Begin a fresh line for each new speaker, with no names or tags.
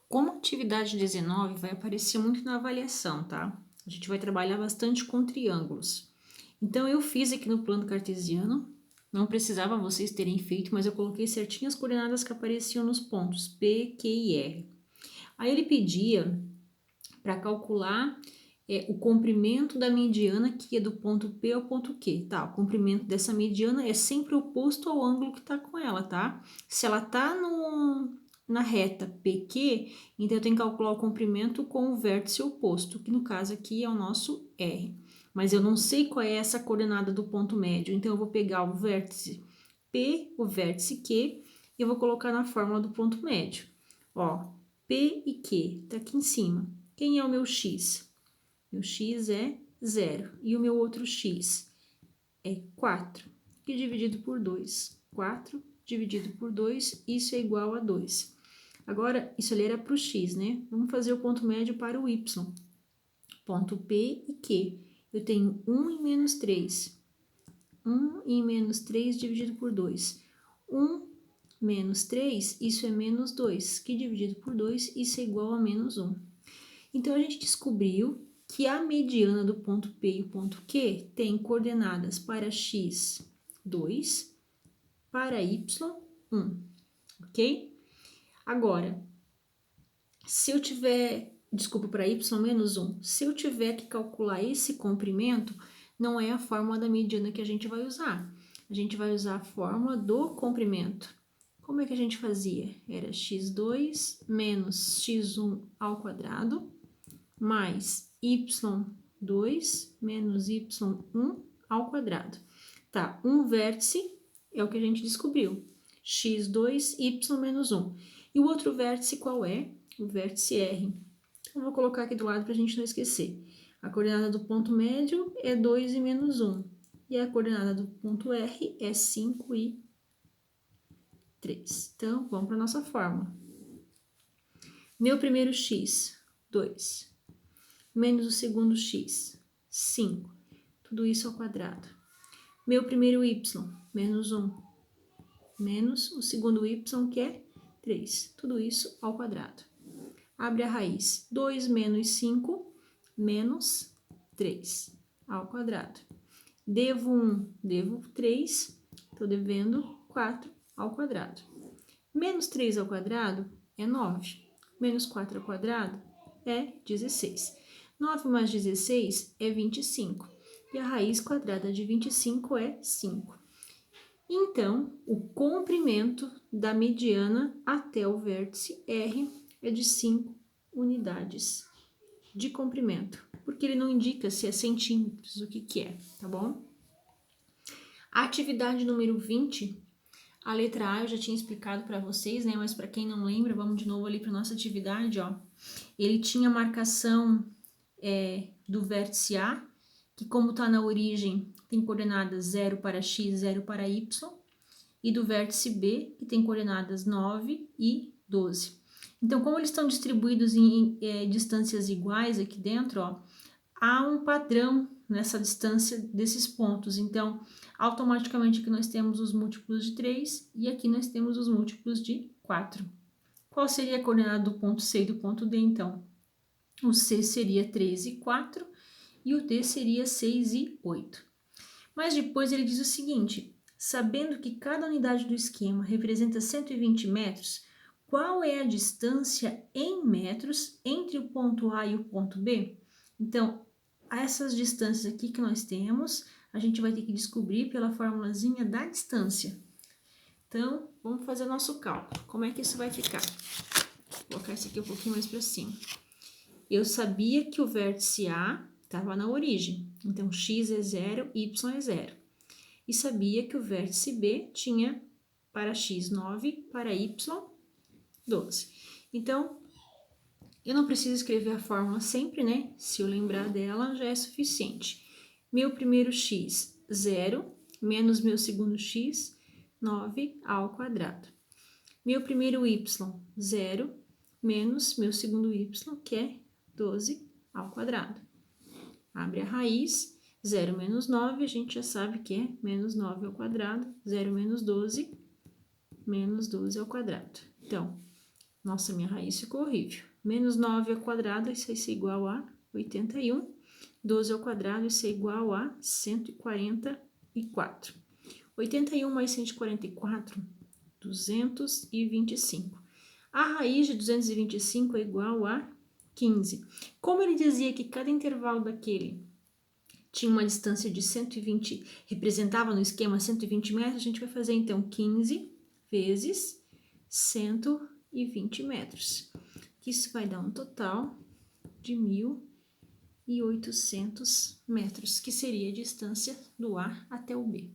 Como atividade 19 vai aparecer muito na avaliação, tá? A gente vai trabalhar bastante com triângulos. Então, eu fiz aqui no plano cartesiano, não precisava vocês terem feito, mas eu coloquei certinho as coordenadas que apareciam nos pontos P, Q e R. Aí ele pedia para calcular o comprimento da mediana que é do ponto P ao ponto Q, tá? O comprimento dessa mediana é sempre oposto ao ângulo que tá com ela, tá? Se ela tá na reta PQ, então eu tenho que calcular o comprimento com o vértice oposto, que no caso aqui é o nosso R. Mas eu não sei qual é essa coordenada do ponto médio, então eu vou pegar o vértice P, o vértice Q, e eu vou colocar na fórmula do ponto médio. Ó, P e Q, tá aqui em cima. Quem é o meu X? Meu X é 0. E o meu outro X é 4, que dividido por 2. 4 dividido por 2, isso é igual a 2. Agora, isso ali era para o X, né? Vamos fazer o ponto médio para o Y. Ponto P e Q. Eu tenho 1 e menos 3. 1 e menos 3 dividido por 2. 1 menos 3, isso é menos 2, que dividido por 2, isso é igual a menos 1. Então, a gente descobriu que a mediana do ponto P e o ponto Q tem coordenadas para x, 2, para y, 1, ok? Agora, se eu tiver, desculpa, para y menos 1, se eu tiver que calcular esse comprimento, não é a fórmula da mediana que a gente vai usar. A gente vai usar a fórmula do comprimento. Como é que a gente fazia? Era x2 menos x1 ao quadrado, mais y2 menos y1 ao quadrado. Tá, um vértice é o que a gente descobriu, x2, y menos 1. E o outro vértice qual é? O vértice R. Então, vou colocar aqui do lado para a gente não esquecer. A coordenada do ponto médio é 2 e menos 1. E a coordenada do ponto R é 5 e 3. Então, vamos para a nossa fórmula. Meu primeiro x, 2. Menos o segundo x, 5. Tudo isso ao quadrado. Meu primeiro y, menos 1. Menos o segundo y, que é 3. Tudo isso ao quadrado. Abre a raiz. 2 menos 5, menos 3 ao quadrado. Devo 1, devo 3. Estou devendo 4 ao quadrado. Menos 3 ao quadrado é 9. Menos 4 ao quadrado é 16. 9 mais 16 é 25. E a raiz quadrada de 25 é 5. Então, o comprimento da mediana até o vértice R é de 5 unidades de comprimento, porque ele não indica se é centímetros, o que é, tá bom? A atividade número 20, a letra A eu já tinha explicado para vocês, né? Mas para quem não lembra, vamos de novo ali para nossa atividade, ó. Ele tinha marcação do vértice A, que como está na origem, tem coordenadas 0 para x, 0 para y, e do vértice B, que tem coordenadas 9 e 12. Então, como eles estão distribuídos em distâncias iguais aqui dentro, ó, há um padrão nessa distância desses pontos. Então, automaticamente aqui nós temos os múltiplos de 3 e aqui nós temos os múltiplos de 4. Qual seria a coordenada do ponto C e do ponto D, então? O C seria 3 e 4 e o D seria 6 e 8. Mas depois ele diz o seguinte: sabendo que cada unidade do esquema representa 120 metros, qual é a distância em metros entre o ponto A e o ponto B? Então, essas distâncias aqui que nós temos, a gente vai ter que descobrir pela formulazinha da distância. Então, vamos fazer o nosso cálculo. Como é que isso vai ficar? Vou colocar isso aqui um pouquinho mais para cima. Eu sabia que o vértice A estava na origem, então x é 0, y é 0. E sabia que o vértice B tinha para x 9, para y 12. Então, eu não preciso escrever a fórmula sempre, né? Se eu lembrar dela, já é suficiente. Meu primeiro x, 0, menos meu segundo x, 9 ao quadrado. Meu primeiro y, 0, menos meu segundo y, que é 12 ao quadrado. Abre a raiz, 0 menos 9, a gente já sabe que é menos 9 ao quadrado. 0 menos 12, menos 12 ao quadrado. Então, Nossa, minha raiz ficou horrível. Menos 9 ao quadrado, isso vai ser igual a 81. 12 ao quadrado, isso é igual a 144. 81 mais 144, 225. A raiz de 225 é igual a 15. Como ele dizia que cada intervalo daquele tinha uma distância de 120, representava no esquema 120 metros, a gente vai fazer então 15 vezes 120 metros. Isso vai dar um total de 1.800 metros, que seria a distância do A até o B.